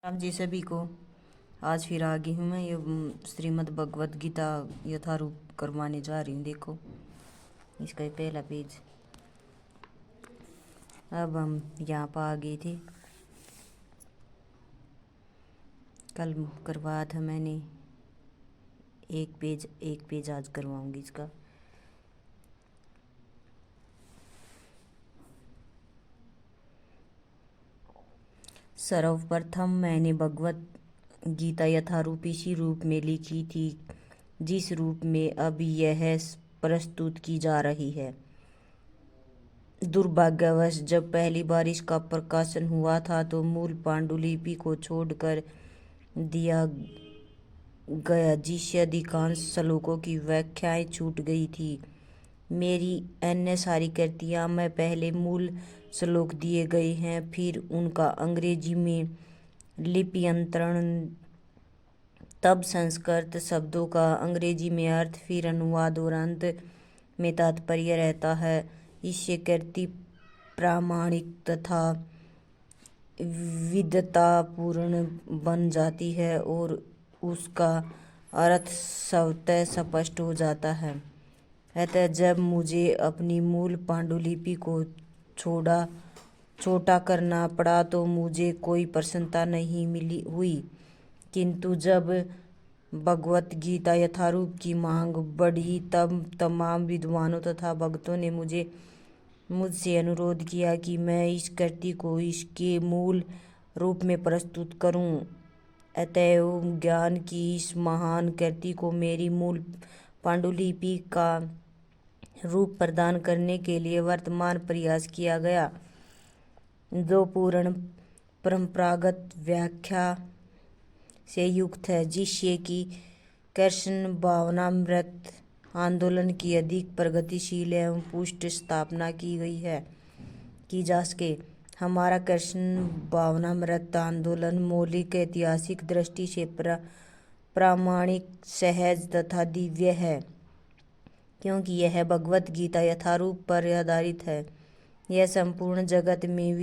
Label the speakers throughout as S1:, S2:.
S1: राम जी सभी को। आज फिर आ गई हूँ मैं ये श्रीमद् भगवत गीता यथारूप करवाने जा रही हूँ। देखो इसका ये पहला पेज। अब हम यहाँ पर आ गए थे, कल करवाया था मैंने एक पेज आज करवाऊंगी इसका। सर्वप्रथम मैंने भगवत गीता यथारूप इसी रूप में लिखी थी जिस रूप में अब यह प्रस्तुत की जा रही है। दुर्भाग्यवश जब पहली बार इसका प्रकाशन हुआ था तो मूल पांडुलिपि को छोड़कर दिया गया जिससे अधिकांश श्लोकों की व्याख्याएं छूट गई थी। मेरी अन्य सारी कृतियां में पहले मूल श्लोक दिए गए हैं, फिर उनका अंग्रेजी में लिप्यंतरण, तब संस्कृत शब्दों का अंग्रेजी में अर्थ, फिर अनुवाद और अंत में तात्पर्य रहता है। इससे कृति प्रामाणिक तथा विद्वतापूर्ण बन जाती है और उसका अर्थ स्वतः स्पष्ट हो जाता है। अतः जब मुझे अपनी मूल पांडुलिपि को छोटा करना पड़ा तो मुझे कोई प्रसन्नता नहीं हुई, किंतु जब भगवत गीता यथारूप की मांग बढ़ी तब तमाम विद्वानों तथा भक्तों ने मुझसे अनुरोध किया कि मैं इस कृति को इसके मूल रूप में प्रस्तुत करूं। अतएव ज्ञान की इस महान कृति को मेरी मूल पांडुलिपि का रूप प्रदान करने के लिए वर्तमान प्रयास किया गया, जो पूर्ण परंपरागत व्याख्या से युक्त है, जिससे कि कृष्ण भावनामृत आंदोलन की अधिक प्रगतिशील एवं पुष्ट स्थापना की जा सके। हमारा कृष्ण भावनामृत आंदोलन मौलिक ऐतिहासिक दृष्टि से प्रामाणिक, सहज तथा दिव्य है, क्योंकि यह भगवत गीता यथारूप पर आधारित है। यह संपूर्ण जगत में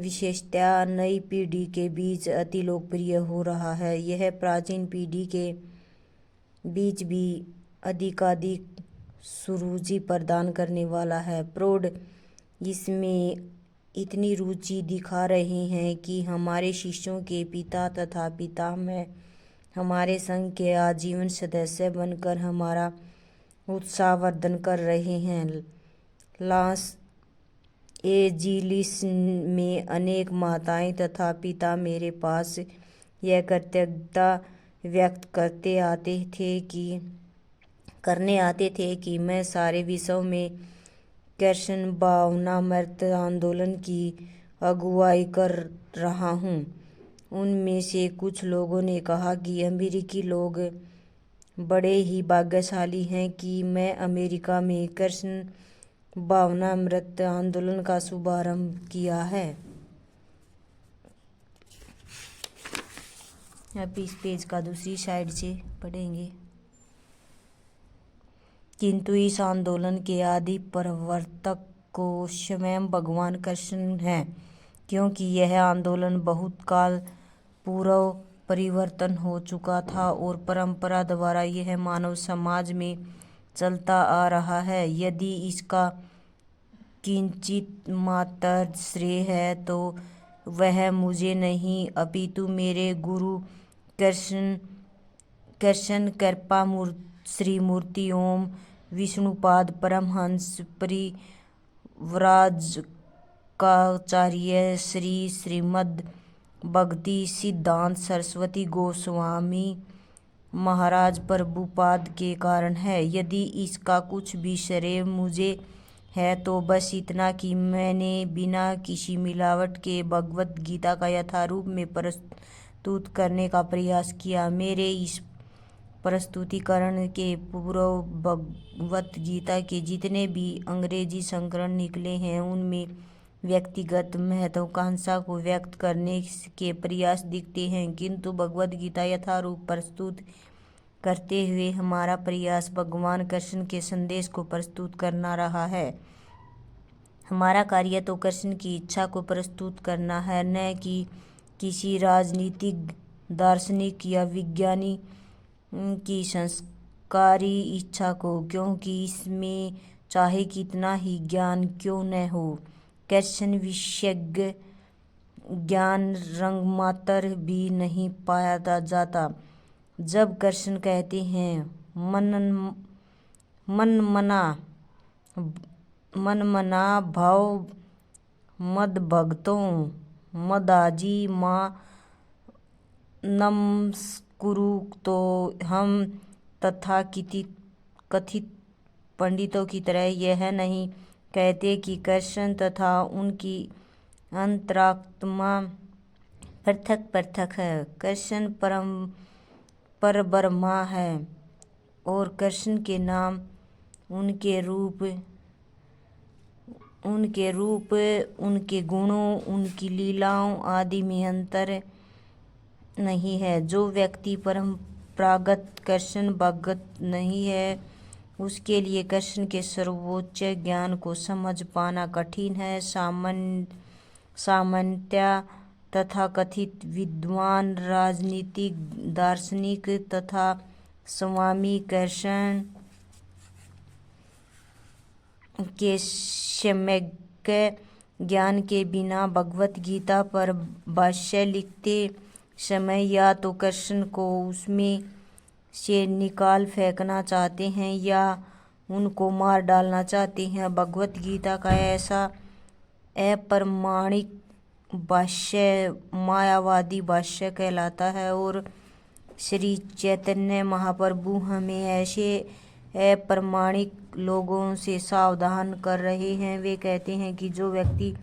S1: विशेषतया नई पीढ़ी के बीच अति लोकप्रिय हो रहा है। यह प्राचीन पीढ़ी के बीच भी अधिकाधिक सुरुचि प्रदान करने वाला है। प्रौढ़ इसमें इतनी रुचि दिखा रहे हैं कि हमारे शिष्यों के पिता तथा पितामह हमारे संघ के आजीवन सदस्य बनकर हमारा उत्साहवर्धन कर रहे हैं। लॉस एंजिलिस में अनेक माताएं तथा पिता मेरे पास यह कृतज्ञता व्यक्त करने आते थे कि मैं सारे विश्व में कृष्ण भावनामृत आंदोलन की अगुवाई कर रहा हूँ। उनमें से कुछ लोगों ने कहा कि अमेरिकी लोग बड़े ही भाग्यशाली हैं कि मैं अमेरिका में कृष्ण भावनामृत आंदोलन का शुभारंभ किया है। अब इस पेज का दूसरी साइड से पढ़ेंगे। किंतु इस आंदोलन के आदि प्रवर्तक को स्वयं भगवान कृष्ण हैं, क्योंकि यह आंदोलन बहुत काल पूर्व परिवर्तन हो चुका था और परंपरा द्वारा यह मानव समाज में चलता आ रहा है। यदि इसका किंचित मात्र श्रेय है तो वह मुझे नहीं अपितु मेरे गुरु कृष्ण कृपा श्री मूर्ति ओम विष्णुपाद परमहंस परिव्राजकाचार्य श्री श्रीमद् भक्ति सिद्धांत सरस्वती गोस्वामी महाराज प्रभुपाद के कारण है। यदि इसका कुछ भी श्रेय मुझे है तो बस इतना कि मैंने बिना किसी मिलावट के भगवत गीता का यथारूप में प्रस्तुत करने का प्रयास किया। मेरे इस प्रस्तुतिकरण के पूर्व भगवत गीता के जितने भी अंग्रेजी संस्करण निकले हैं उनमें व्यक्तिगत महत्वाकांक्षा को व्यक्त करने के प्रयास दिखते हैं, किंतु भगवत गीता यथारूप प्रस्तुत करते हुए हमारा प्रयास भगवान कृष्ण के संदेश को प्रस्तुत करना रहा है। हमारा कार्य तो कृष्ण की इच्छा को प्रस्तुत करना है, न कि किसी राजनीतिक, दार्शनिक या विज्ञानी की संस्कारी इच्छा को, क्योंकि इसमें चाहे कितना ही ज्ञान क्यों न हो, कृष्ण विशेषज्ञ ज्ञान रंगमात्र भी नहीं पाया जाता। जब कृष्ण कहते हैं मन मना भाव मद भक्तों मदाजी माँ नमस्कुरु, तो हम तथा कथित पंडितों की तरह यह नहीं कहते कि कृष्ण तथा उनकी अंतरात्मा पृथक पृथक है। कृष्ण परब्रह्मा है और कृष्ण के नाम, उनके रूप, उनके गुणों, उनकी लीलाओं आदि में अंतर नहीं है। जो व्यक्ति परंपरागत कृष्ण भक्त नहीं है, उसके लिए कृष्ण के सर्वोच्च ज्ञान को समझ पाना कठिन है। सामान्यतया तथाकथित विद्वान, राजनीतिक, दार्शनिक तथा स्वामी कृष्ण के सम्यक ज्ञान के बिना भगवत गीता पर भाष्य लिखते समय या तो कृष्ण को उसमें से निकाल फेंकना चाहते हैं या उनको मार डालना चाहते हैं। भगवत गीता का ऐसा अप्रमाणिक भाष्य मायावादी भाष्य कहलाता है और श्री चैतन्य महाप्रभु हमें ऐसे अप्रमाणिक लोगों से सावधान कर रहे हैं। वे कहते हैं कि जो व्यक्ति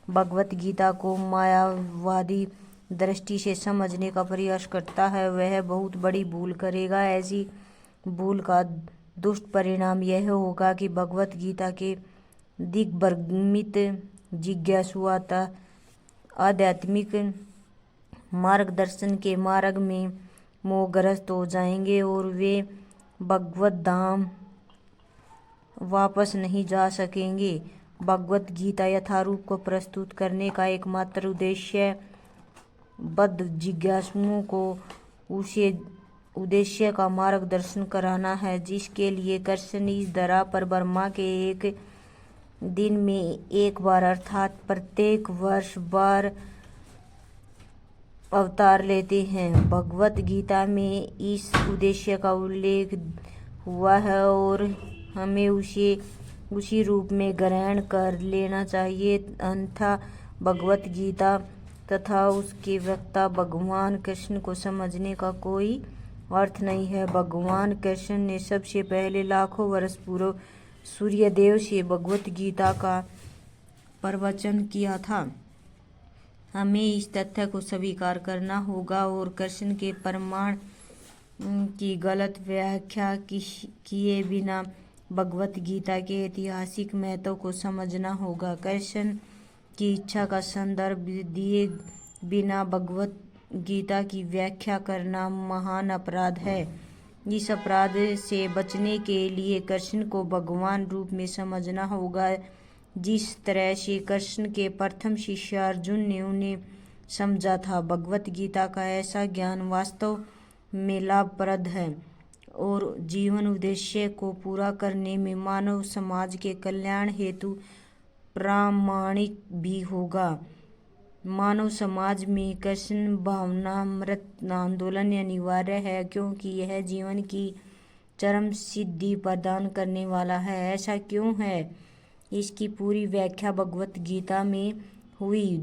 S1: भगवत गीता को मायावादी दृष्टि से समझने का प्रयास करता है, वह बहुत बड़ी भूल करेगा। ऐसी भूल का दुष्ट परिणाम यह होगा कि भगवत गीता के दिग्भ्रमित जिज्ञासु आध्यात्मिक मार्गदर्शन के मार्ग में मोहग्रस्त हो जाएंगे और वे भगवत धाम वापस नहीं जा सकेंगे। भगवत गीता यथारूप को प्रस्तुत करने का एकमात्र उद्देश्य बद्ध जिज्ञासुओं को उसे उद्देश्य का मार्गदर्शन कराना है जिसके लिए कृष्ण इस धरा पर ब्रह्मा के एक दिन में एक बार अर्थात प्रत्येक वर्ष बार अवतार लेते हैं। भगवत गीता में इस उद्देश्य का उल्लेख हुआ है और हमें उसे उसी रूप में ग्रहण कर लेना चाहिए, अन्यथा भगवत गीता तथा उसके वक्ता भगवान कृष्ण को समझने का कोई अर्थ नहीं है। भगवान कृष्ण ने सबसे पहले लाखों वर्ष पूर्व सूर्यदेव से भगवत गीता का प्रवचन किया था। हमें इस तथ्य को स्वीकार करना होगा और कृष्ण के प्रमाण की गलत व्याख्या किए बिना भगवत गीता के ऐतिहासिक महत्व को समझना होगा। कृष्ण की इच्छा का संदर्भ दिए बिना भगवत गीता की व्याख्या करना महान अपराध है। इस अपराध से बचने के लिए कृष्ण को भगवान रूप में समझना होगा, जिस तरह से कृष्ण के प्रथम शिष्य अर्जुन ने उन्हें समझा था। भगवत गीता का ऐसा ज्ञान वास्तव में लाभप्रद है और जीवन उद्देश्य को पूरा करने में मानव समाज के कल्याण हेतु प्रामाणिक भी होगा। मानव समाज में कृष्ण भावनामृत आंदोलन अनिवार्य है क्योंकि यह जीवन की चरम सिद्धि प्रदान करने वाला है। ऐसा क्यों है, इसकी पूरी व्याख्या भगवत गीता में हुई।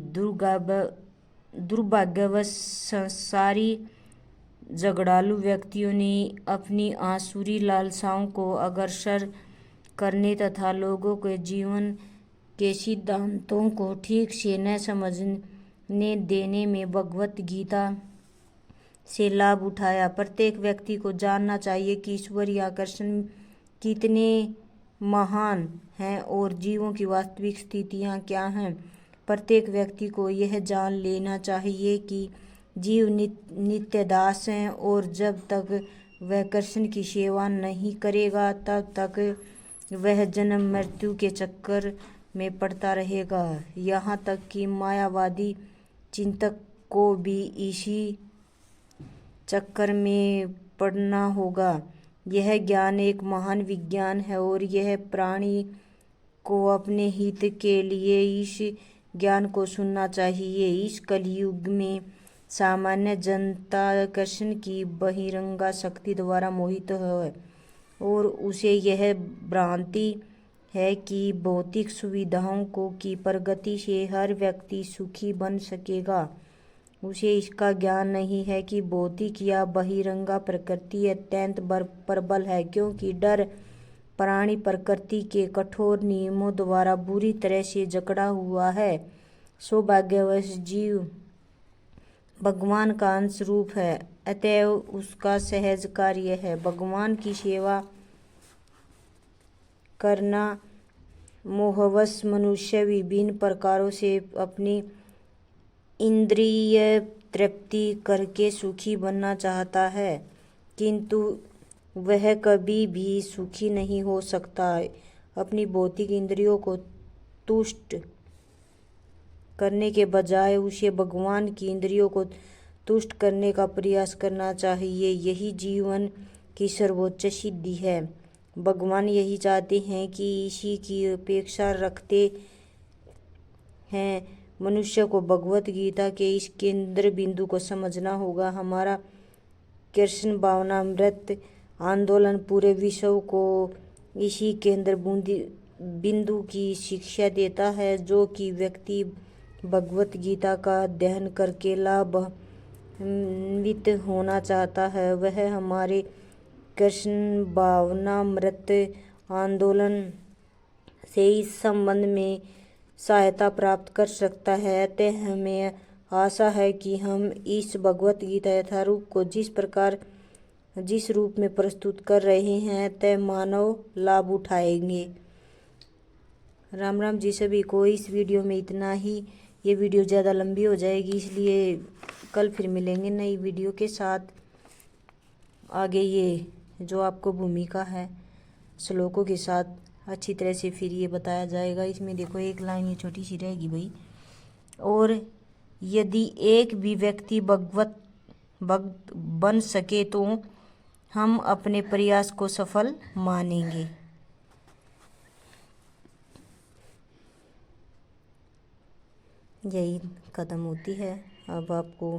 S1: दुर्भाग्यवश संसारी झगड़ालू व्यक्तियों ने अपनी आसुरी लालसाओं को अग्रसर करने तथा लोगों के जीवन के सिद्धांतों को ठीक से न समझने देने में भगवत गीता से लाभ उठाया। प्रत्येक व्यक्ति को जानना चाहिए कि ईश्वर या कृष्ण कितने महान हैं और जीवों की वास्तविक स्थितियाँ क्या हैं। प्रत्येक व्यक्ति को यह जान लेना चाहिए कि जीव नित्य दास हैं और जब तक वह कृष्ण की सेवा नहीं करेगा तब तक वह जन्म मृत्यु के चक्कर में पड़ता रहेगा। यहाँ तक कि मायावादी चिंतक को भी इसी चक्कर में पड़ना होगा। यह ज्ञान एक महान विज्ञान है और यह प्राणी को अपने हित के लिए इस ज्ञान को सुनना चाहिए। इस कलयुग में सामान्य जनता कृष्ण की बहिरंगा शक्ति द्वारा मोहित है और उसे यह भ्रांति है कि भौतिक सुविधाओं की प्रगति से हर व्यक्ति सुखी बन सकेगा। उसे इसका ज्ञान नहीं है कि भौतिक या बहिरंगा प्रकृति अत्यंत प्रबल है, क्योंकि डर प्राणी प्रकृति के कठोर नियमों द्वारा बुरी तरह से जकड़ा हुआ है। सौभाग्यवश जीव भगवान का अंश रूप है, अतएव उसका सहज कार्य है भगवान की सेवा करना। मोहवश मनुष्य विभिन्न प्रकारों से अपनी इंद्रिय तृप्ति करके सुखी बनना चाहता है, किंतु वह कभी भी सुखी नहीं हो सकता। अपनी भौतिक इंद्रियों को तुष्ट करने के बजाय उसे भगवान की इंद्रियों को तुष्ट करने का प्रयास करना चाहिए। यही जीवन की सर्वोच्च सिद्धि है। भगवान यही चाहते हैं कि इसी की अपेक्षा रखते हैं। मनुष्य को भगवत गीता के इस केंद्र बिंदु को समझना होगा। हमारा कृष्ण भावनामृत आंदोलन पूरे विश्व को इसी केंद्र बिंदु की शिक्षा देता है। जो कि व्यक्ति भगवत गीता का अध्ययन करके लाभान्वित होना चाहता है, वह हमारे कृष्ण भावनामृत आंदोलन से इस संबंध में सहायता प्राप्त कर सकता है। अतः हमें आशा है कि हम इस भगवत गीता यथारूप को जिस रूप में प्रस्तुत कर रहे हैं तय मानव लाभ उठाएंगे। राम राम जी सभी को। इस वीडियो में इतना ही। ये वीडियो ज़्यादा लंबी हो जाएगी, इसलिए कल फिर मिलेंगे नई वीडियो के साथ। आगे ये जो आपको भूमिका है श्लोकों के साथ अच्छी तरह से फिर ये बताया जाएगा। इसमें देखो एक लाइन ये छोटी सी रहेगी भाई। और यदि एक भी व्यक्ति भगवत भक्त बन सके तो हम अपने प्रयास को सफल मानेंगे। यही कदम होती है। अब आपको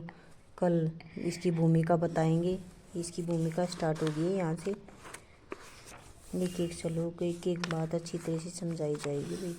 S1: कल इसकी भूमिका बताएंगे। इसकी भूमिका स्टार्ट होगी है यहाँ से। एक एक श्लोक एक एक बात अच्छी तरह से समझाई जाएगी भाई।